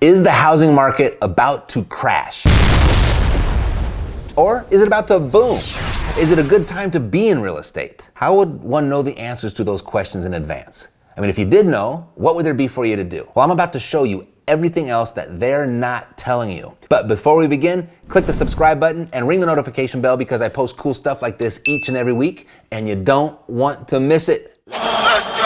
Is the housing market about to crash? Or is it about to boom? Is it a good time to be in real estate? How would one know the answers to those questions in advance? I mean, if you did know, what would there be for you to do? Well, I'm about to show you everything else that they're not telling you. But before we begin, click the subscribe button and ring the notification bell because I post cool stuff like this each and every week, and you don't want to miss it. Let's go!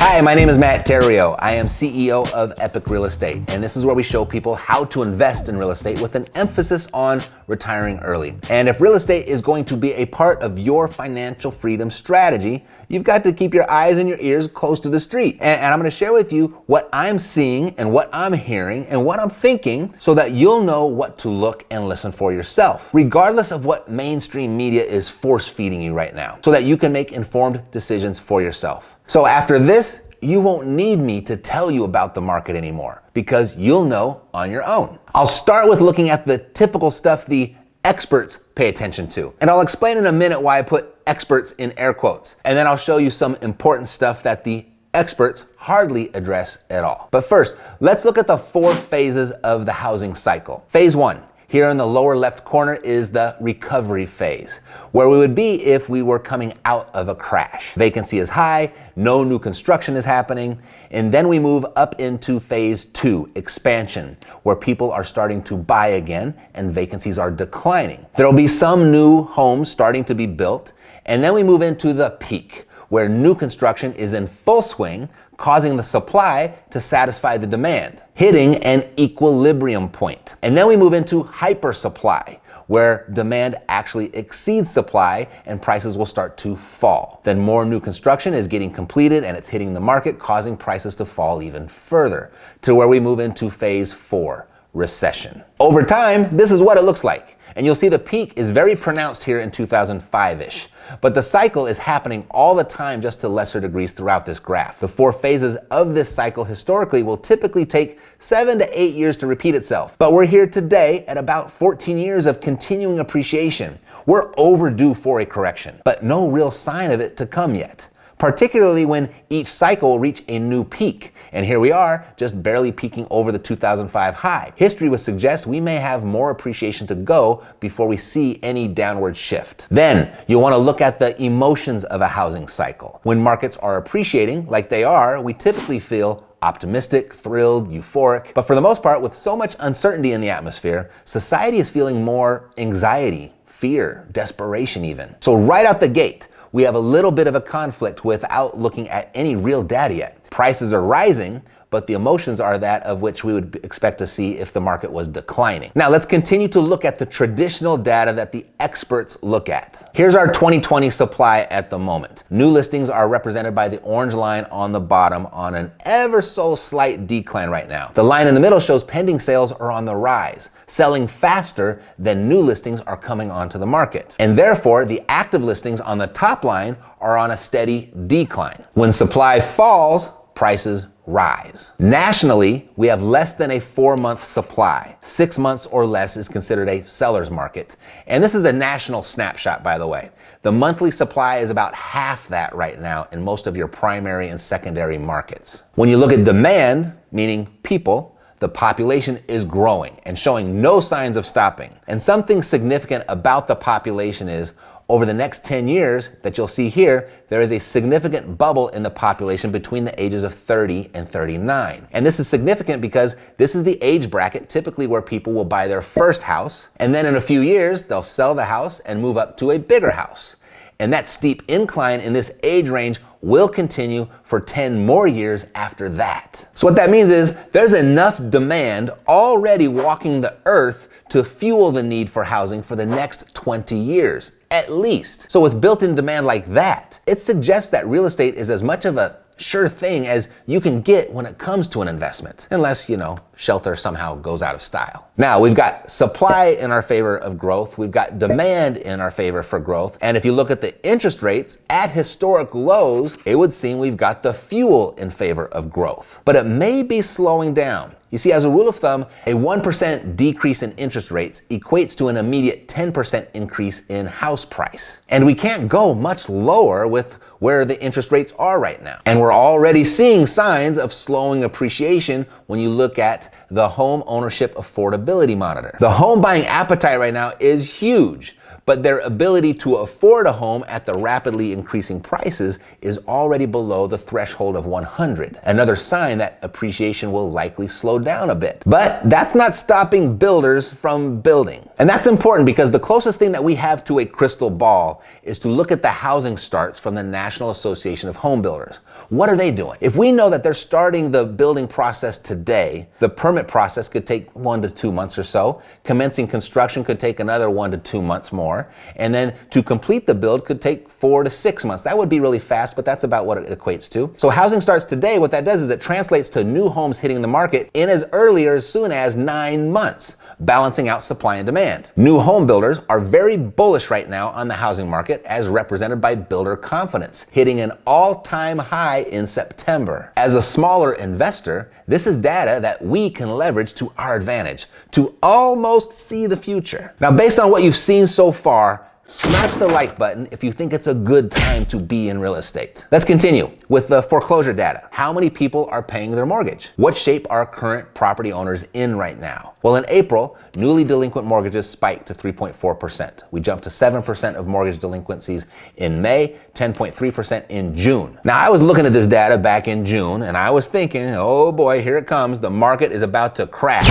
Hi, my name is Matt Theriault. I am CEO of Epic Real Estate, and this is where we show people how to invest in real estate with an emphasis on retiring early. And if real estate is going to be a part of your financial freedom strategy, you've got to keep your eyes and your ears close to the street. And I'm going to share with you what I'm seeing and what I'm hearing and what I'm thinking so that you'll know what to look and listen for yourself, regardless of what mainstream media is force feeding you right now, so that you can make informed decisions for yourself. So after this, you won't need me to tell you about the market anymore because you'll know on your own. I'll start with looking at the typical stuff the experts pay attention to. And I'll explain in a minute why I put experts in air quotes. And then I'll show you some important stuff that the experts hardly address at all. But first, let's look at the 4 phases of the housing cycle. Phase 1. Here in the lower left corner is the recovery phase, where we would be if we were coming out of a crash. Vacancy is high, no new construction is happening, and then we move up into phase 2, expansion, where people are starting to buy again and vacancies are declining. There'll be some new homes starting to be built, and then we move into the peak, where new construction is in full swing, causing the supply to satisfy the demand, hitting an equilibrium point. And then we move into hypersupply, where demand actually exceeds supply and prices will start to fall. Then more new construction is getting completed and it's hitting the market, causing prices to fall even further, to where we move into phase 4, recession. Over time, this is what it looks like. And you'll see the peak is very pronounced here in 2005-ish. But the cycle is happening all the time, just to lesser degrees throughout this graph. The 4 phases of this cycle historically will typically take 7 to 8 years to repeat itself. But we're here today at about 14 years of continuing appreciation. We're overdue for a correction, but no real sign of it to come yet, particularly when each cycle will reach a new peak. And here we are, just barely peaking over the 2005 high. History would suggest we may have more appreciation to go before we see any downward shift. Then you'll want to look at the emotions of a housing cycle. When markets are appreciating, like they are, we typically feel optimistic, thrilled, euphoric. But for the most part, with so much uncertainty in the atmosphere, society is feeling more anxiety, fear, desperation even. So right out the gate, we have a little bit of a conflict without looking at any real data yet. Prices are rising, but the emotions are that of which we would expect to see if the market was declining. Now let's continue to look at the traditional data that the experts look at. Here's our 2020 supply at the moment. New listings are represented by the orange line on the bottom on an ever so slight decline right now. The line in the middle shows pending sales are on the rise, selling faster than new listings are coming onto the market. And therefore, the active listings on the top line are on a steady decline. When supply falls, prices rise. Nationally, we have less than a 4-month supply. 6 months or less is considered a seller's market. And this is a national snapshot, by the way. The monthly supply is about half that right now in most of your primary and secondary markets. When you look at demand, meaning people, the population is growing and showing no signs of stopping. And something significant about the population is over the next 10 years that you'll see here, there is a significant bubble in the population between the ages of 30 and 39. And this is significant because this is the age bracket typically where people will buy their first house, and then in a few years, they'll sell the house and move up to a bigger house. And that steep incline in this age range will continue for 10 more years after that. So what that means is there's enough demand already walking the earth to fuel the need for housing for the next 20 years, at least. So with built-in demand like that, it suggests that real estate is as much of a sure thing as you can get when it comes to an investment, unless, shelter somehow goes out of style. Now, we've got supply in our favor of growth, we've got demand in our favor for growth, and if you look at the interest rates at historic lows, it would seem we've got the fuel in favor of growth. But it may be slowing down. You see, as a rule of thumb, a 1% decrease in interest rates equates to an immediate 10% increase in house price. And we can't go much lower with where the interest rates are right now. And we're already seeing signs of slowing appreciation when you look at the home ownership affordability monitor. The home buying appetite right now is huge, but their ability to afford a home at the rapidly increasing prices is already below the threshold of 100. Another sign that appreciation will likely slow down a bit. But that's not stopping builders from building. And that's important because the closest thing that we have to a crystal ball is to look at the housing starts from the National Association of Home Builders. What are they doing? If we know that they're starting the building process today, the permit process could take 1 to 2 months or so. Commencing construction could take another 1 to 2 months more. And then to complete the build could take 4 to 6 months. That would be really fast, but that's about what it equates to. So housing starts today, what that does is it translates to new homes hitting the market in as early or as soon as 9 months, balancing out supply and demand. New home builders are very bullish right now on the housing market as represented by builder confidence, hitting an all-time high in September. As a smaller investor, this is data that we can leverage to our advantage to almost see the future. Now, based on what you've seen so far, smash the like button if you think it's a good time to be in real estate. Let's continue with the foreclosure data. How many people are paying their mortgage? What shape are current property owners in right now? Well, in April, newly delinquent mortgages spiked to 3.4%. We jumped to 7% of mortgage delinquencies in May, 10.3% in June. Now, I was looking at this data back in June and I was thinking, oh boy, here it comes. The market is about to crash.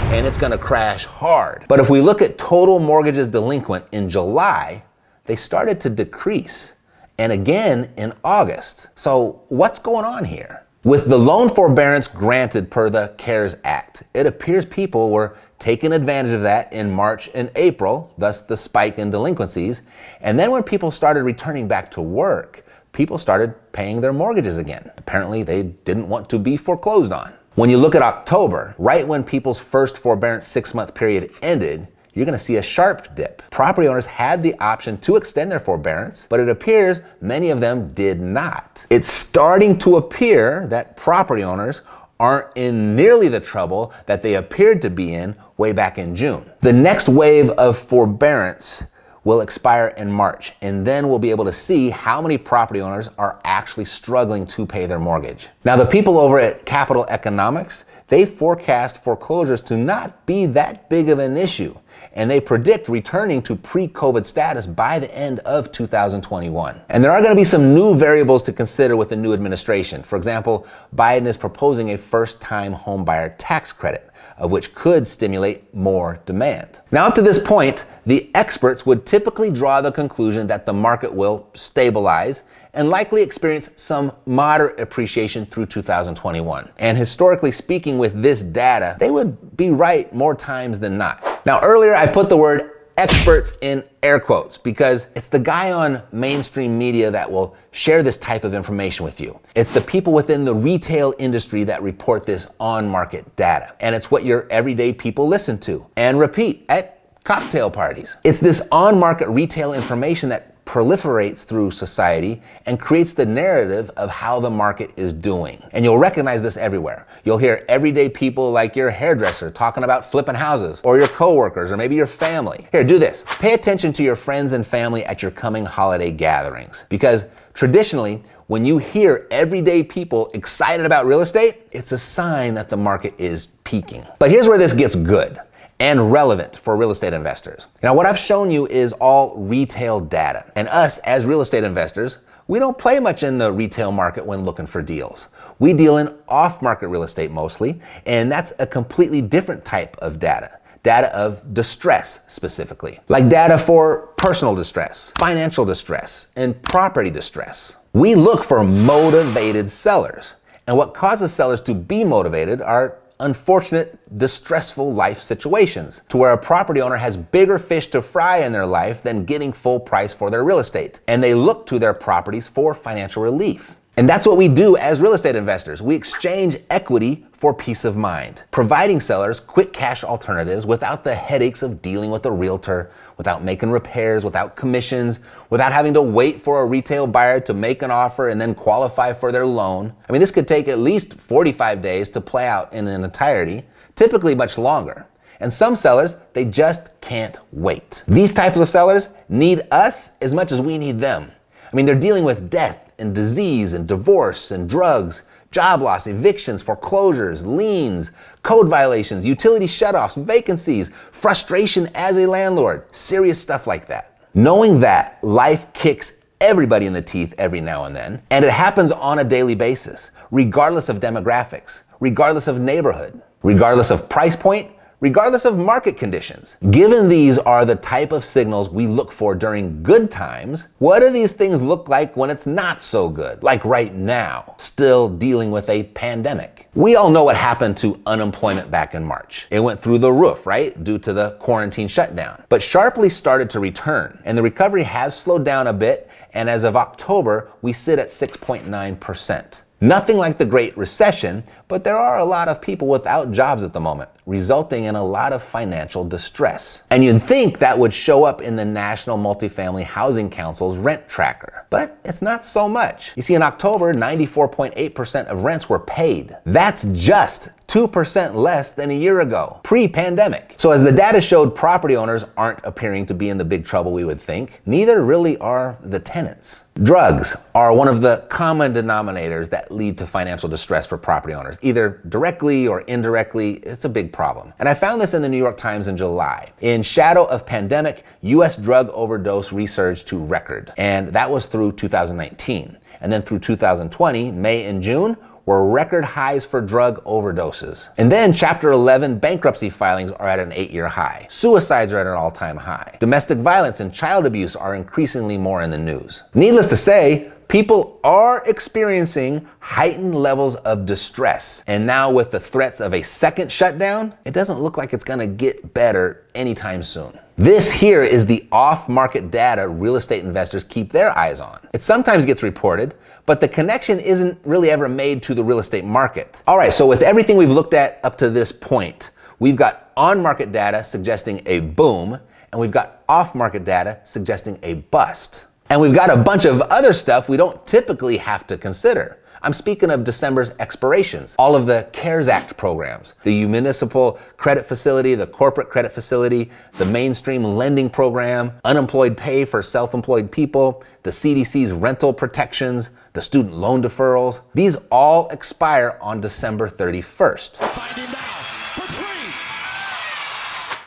And it's gonna crash hard. But if we look at total mortgages delinquent in July, they started to decrease. And again in August. So what's going on here? With the loan forbearance granted per the CARES Act, it appears people were taking advantage of that in March and April, thus the spike in delinquencies. And then when people started returning back to work, people started paying their mortgages again. Apparently they didn't want to be foreclosed on. When you look at October, right when people's first forbearance 6-month period ended, you're gonna see a sharp dip. Property owners had the option to extend their forbearance, but it appears many of them did not. It's starting to appear that property owners aren't in nearly the trouble that they appeared to be in way back in June. The next wave of forbearance will expire in March, and then we'll be able to see how many property owners are actually struggling to pay their mortgage. Now, the people over at Capital Economics, they forecast foreclosures to not be that big of an issue, and they predict returning to pre-COVID status by the end of 2021. And there are going to be some new variables to consider with the new administration. For example, Biden is proposing a first-time homebuyer tax credit, which could stimulate more demand. Now, up to this point, the experts would typically draw the conclusion that the market will stabilize and likely experience some moderate appreciation through 2021. And historically speaking, with this data, they would be right more times than not. Now, earlier I put the word experts in air quotes because it's the guy on mainstream media that will share this type of information with you. It's the people within the retail industry that report this on-market data. And it's what your everyday people listen to and repeat at cocktail parties. It's this on-market retail information that proliferates through society and creates the narrative of how the market is doing. And you'll recognize this everywhere. You'll hear everyday people like your hairdresser talking about flipping houses, or your coworkers, or maybe your family. Here, do this. Pay attention to your friends and family at your coming holiday gatherings. Because traditionally, when you hear everyday people excited about real estate, it's a sign that the market is peaking. But here's where this gets good and relevant for real estate investors. Now, what I've shown you is all retail data. And us as real estate investors, we don't play much in the retail market when looking for deals. We deal in off-market real estate mostly, and that's a completely different type of data. Data of distress specifically, like data for personal distress, financial distress, and property distress. We look for motivated sellers. And what causes sellers to be motivated are unfortunate, distressful life situations to where a property owner has bigger fish to fry in their life than getting full price for their real estate. And they look to their properties for financial relief. And that's what we do as real estate investors. We exchange equity for peace of mind, providing sellers quick cash alternatives without the headaches of dealing with a realtor, without making repairs, without commissions, without having to wait for a retail buyer to make an offer and then qualify for their loan. I mean, this could take at least 45 days to play out in an entirety, typically much longer. And some sellers, they just can't wait. These types of sellers need us as much as we need them. I mean, they're dealing with death and disease and divorce and drugs, job loss, evictions, foreclosures, liens, code violations, utility shutoffs, vacancies, frustration as a landlord, serious stuff like that. Knowing that life kicks everybody in the teeth every now and then, and it happens on a daily basis, regardless of demographics, regardless of neighborhood, regardless of price point, regardless of market conditions. Given these are the type of signals we look for during good times, what do these things look like when it's not so good? Like right now, still dealing with a pandemic. We all know what happened to unemployment back in March. It went through the roof, right? Due to the quarantine shutdown, but sharply started to return. And the recovery has slowed down a bit. And as of October, we sit at 6.9%. Nothing like the Great Recession, but there are a lot of people without jobs at the moment, resulting in a lot of financial distress. And you'd think that would show up in the National Multifamily Housing Council's rent tracker, but it's not so much. You see, in October, 94.8% of rents were paid. That's just 2% less than a year ago, pre-pandemic. So as the data showed, property owners aren't appearing to be in the big trouble we would think. Neither really are the tenants. Drugs are one of the common denominators that lead to financial distress for property owners, either directly or indirectly. It's a big problem. And I found this in the New York Times in July. In shadow of pandemic, US drug overdose resurged to record. And that was through 2019. And then through 2020, May and June, were record highs for drug overdoses. And then Chapter 11 bankruptcy filings are at an 8-year high. Suicides are at an all-time high. Domestic violence and child abuse are increasingly more in the news. Needless to say, people are experiencing heightened levels of distress. And now with the threats of a second shutdown, it doesn't look like it's gonna get better anytime soon. This here is the off-market data real estate investors keep their eyes on. It sometimes gets reported, but the connection isn't really ever made to the real estate market. All right, so with everything we've looked at up to this point, we've got on-market data suggesting a boom, and we've got off-market data suggesting a bust. And we've got a bunch of other stuff we don't typically have to consider. I'm speaking of December's expirations, all of the CARES Act programs, the municipal credit facility, the corporate credit facility, the mainstream lending program, unemployed pay for self-employed people, the CDC's rental protections, the student loan deferrals. These all expire on December 31st. Find him now for 3.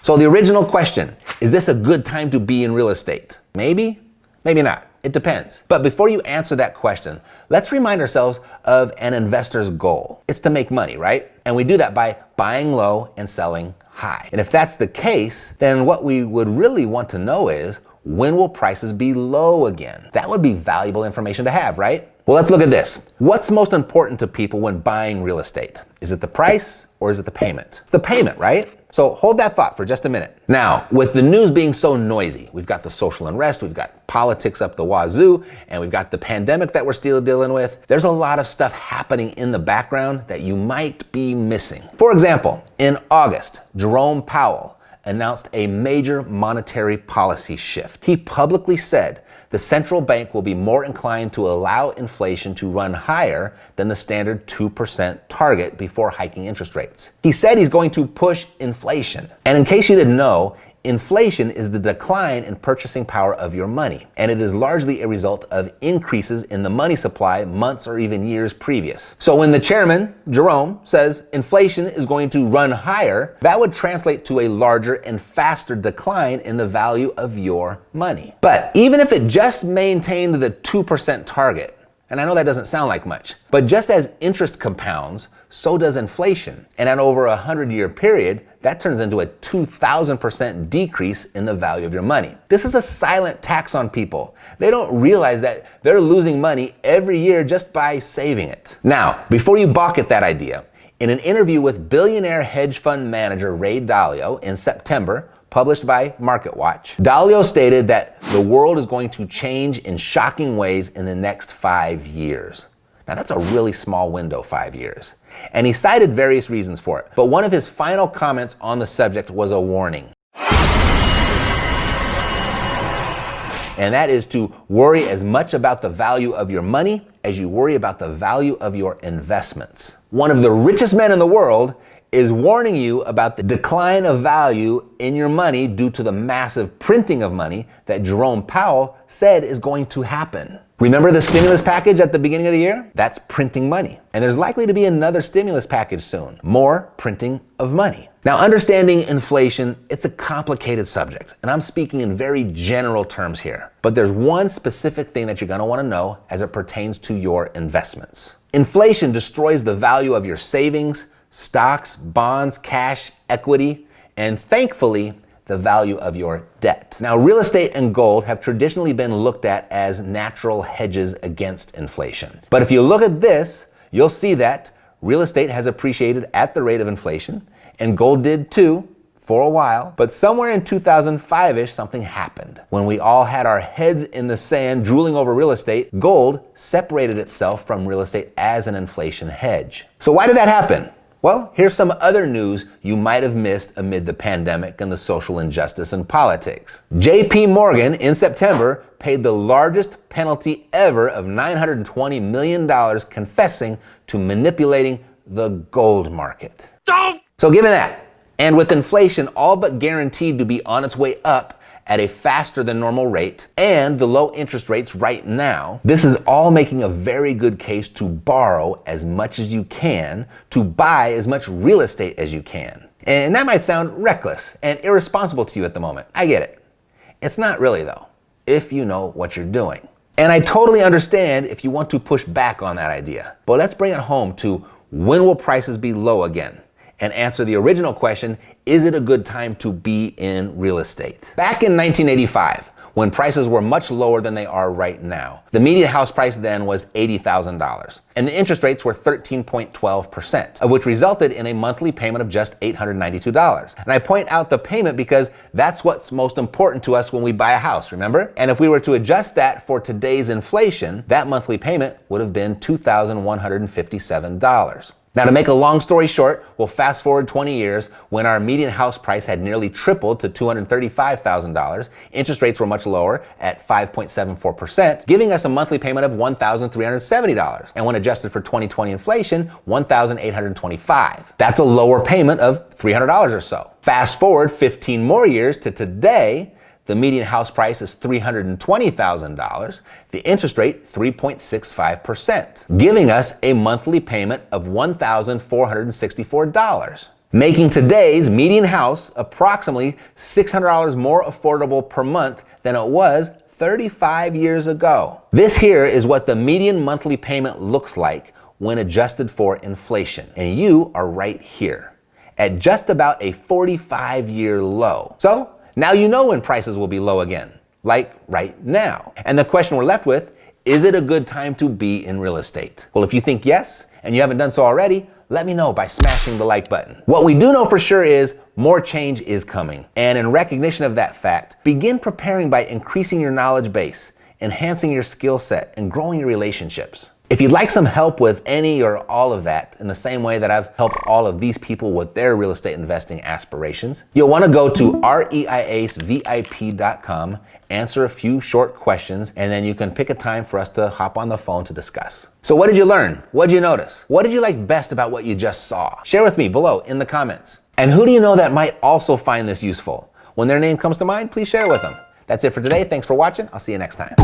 So the original question, is this a good time to be in real estate? Maybe, maybe not. It depends. But before you answer that question, let's remind ourselves of an investor's goal. It's to make money, right? And we do that by buying low and selling high. And if that's the case, then what we would really want to know is, when will prices be low again? That would be valuable information to have, right? Well, let's look at this. What's most important to people when buying real estate? Is it the price or is it the payment? It's the payment, right? So hold that thought for just a minute. Now, with the news being so noisy, we've got the social unrest, we've got politics up the wazoo, and we've got the pandemic that we're still dealing with. There's a lot of stuff happening in the background that you might be missing. For example, in August, Jerome Powell announced a major monetary policy shift. He publicly said the central bank will be more inclined to allow inflation to run higher than the standard 2% target before hiking interest rates. He said he's going to push inflation. And in case you didn't know, inflation is the decline in purchasing power of your money, and it is largely a result of increases in the money supply months or even years previous. So when the chairman, Jerome, says inflation is going to run higher, that would translate to a larger and faster decline in the value of your money. But even if it just maintained the 2% target, and I know that doesn't sound like much, but just as interest compounds, so does inflation. And at over a 100-year period, that turns into a 2,000% decrease in the value of your money. This is a silent tax on people. They don't realize that they're losing money every year just by saving it. Now, before you balk at that idea, in an interview with billionaire hedge fund manager Ray Dalio in September, published by MarketWatch, Dalio stated that the world is going to change in shocking ways in the next 5 years. Now that's a really small window, 5 years. And he cited various reasons for it. But one of his final comments on the subject was a warning. And that is to worry as much about the value of your money as you worry about the value of your investments. One of the richest men in the world is warning you about the decline of value in your money due to the massive printing of money that Jerome Powell said is going to happen. Remember the stimulus package at the beginning of the year? That's printing money. And there's likely to be another stimulus package soon. More printing of money. Now, understanding inflation, it's a complicated subject, and I'm speaking in very general terms here. But there's one specific thing that you're gonna wanna know as it pertains to your investments. Inflation destroys the value of your savings, stocks, bonds, cash, equity, and thankfully, the value of your debt. Now, real estate and gold have traditionally been looked at as natural hedges against inflation. But if you look at this, you'll see that real estate has appreciated at the rate of inflation, and gold did too for a while. But somewhere in 2005-ish, something happened. When we all had our heads in the sand drooling over real estate, gold separated itself from real estate as an inflation hedge. So why did that happen? Well, here's some other news you might have missed amid the pandemic and the social injustice in politics. JP Morgan in September paid the largest penalty ever of $920 million confessing to manipulating the gold market. So given that, and with inflation all but guaranteed to be on its way up at a faster than normal rate, and the low interest rates right now, this is all making a very good case to borrow as much as you can, to buy as much real estate as you can. And that might sound reckless and irresponsible to you at the moment. I get it. It's not really though, if you know what you're doing. And I totally understand if you want to push back on that idea. But let's bring it home to when will prices be low again? And answer the original question, is it a good time to be in real estate? Back in 1985, when prices were much lower than they are right now, the median house price then was $80,000, and the interest rates were 13.12%, which resulted in a monthly payment of just $892. And I point out the payment because that's what's most important to us when we buy a house, remember? And if we were to adjust that for today's inflation, that monthly payment would have been $2,157. Now, to make a long story short, we'll fast forward 20 years when our median house price had nearly tripled to $235,000. Interest rates were much lower at 5.74%, giving us a monthly payment of $1,370. And when adjusted for 2020 inflation, $1,825. That's a lower payment of $300 or so. Fast forward 15 more years to today, the median house price is $320,000, the interest rate 3.65%, giving us a monthly payment of $1,464, making today's median house approximately $600 more affordable per month than it was 35 years ago. This here is what the median monthly payment looks like when adjusted for inflation, and you are right here at just about a 45-year low. So, now you know when prices will be low again, like right now. And the question we're left with, is it a good time to be in real estate? Well, if you think yes, and you haven't done so already, let me know by smashing the like button. What we do know for sure is more change is coming. And in recognition of that fact, begin preparing by increasing your knowledge base, enhancing your skill set, and growing your relationships. If you'd like some help with any or all of that, in the same way that I've helped all of these people with their real estate investing aspirations, you'll want to go to reiasvip.com, answer a few short questions, and then you can pick a time for us to hop on the phone to discuss. So what did you learn? What did you notice? What did you like best about what you just saw? Share with me below in the comments. And who do you know that might also find this useful? When their name comes to mind, please share it with them. That's it for today. Thanks for watching. I'll see you next time.